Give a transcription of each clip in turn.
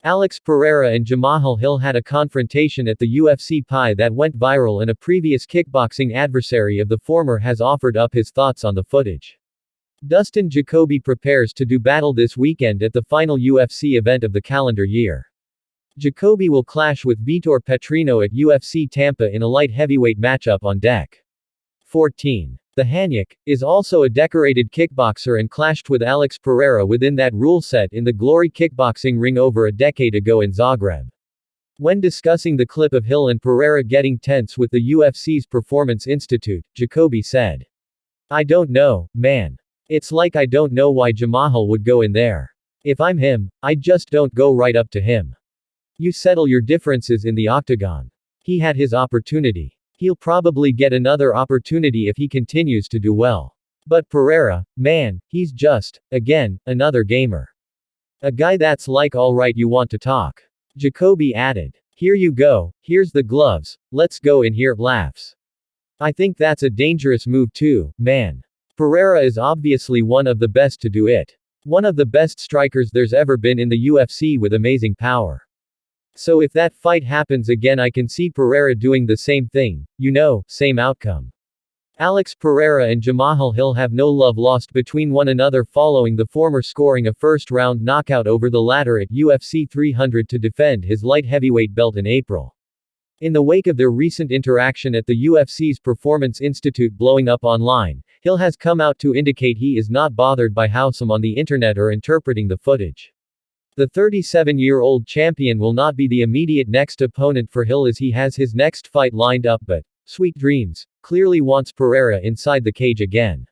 Alex Pereira and Jamahal Hill had a confrontation at the UFC PI that went viral, and a previous kickboxing adversary of the former has offered up his thoughts on the footage. Dustin Jacoby prepares to do battle this weekend at the final UFC event of the calendar year. Jacoby will clash with Vitor Petrino at UFC Tampa in a light heavyweight matchup on deck 14. The Hanyak is also a decorated kickboxer and clashed with Alex Pereira within that rule set in the Glory kickboxing ring over a decade ago in Zagreb. When discussing the clip of Hill and Pereira getting tense with the UFC's Performance Institute, Jacoby said, "I don't know, man. It's like I don't know why Jamahal would go in there. If I'm him, I just don't go right up to him. You settle your differences in the octagon. He had his opportunity. He'll probably get another opportunity if he continues to do well. But Pereira, man, he's just, again, another gamer. A guy that's like alright, you want to talk." Jacoby added, "Here you go, here's the gloves, let's go in here." Laughs. "I think that's a dangerous move too, man. Pereira is obviously one of the best to do it. One of the best strikers there's ever been in the UFC with amazing power. So if that fight happens again, I can see Pereira doing the same thing, same outcome." Alex Pereira and Jamahal Hill have no love lost between one another following the former scoring a first-round knockout over the latter at UFC 300 to defend his light heavyweight belt in April. In the wake of their recent interaction at the UFC's Performance Institute blowing up online, Hill has come out to indicate he is not bothered by how some on the internet are interpreting the footage. The 37-year-old champion will not be the immediate next opponent for Hill, as he has his next fight lined up, but, sweet dreams, clearly wants Pereira inside the cage again.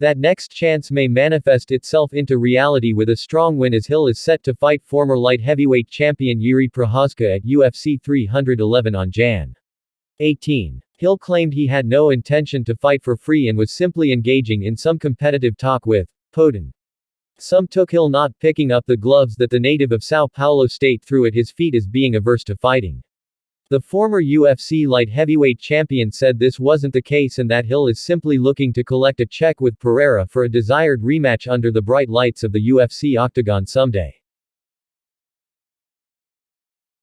That next chance may manifest itself into reality with a strong win, as Hill is set to fight former light heavyweight champion Yuri Prochazka at UFC 311 on Jan. 18. Hill claimed he had no intention to fight for free and was simply engaging in some competitive talk with Putin. Some took Hill not picking up the gloves that the native of Sao Paulo state threw at his feet as being averse to fighting. The former UFC light heavyweight champion said this wasn't the case and that Hill is simply looking to collect a check with Pereira for a desired rematch under the bright lights of the UFC octagon someday.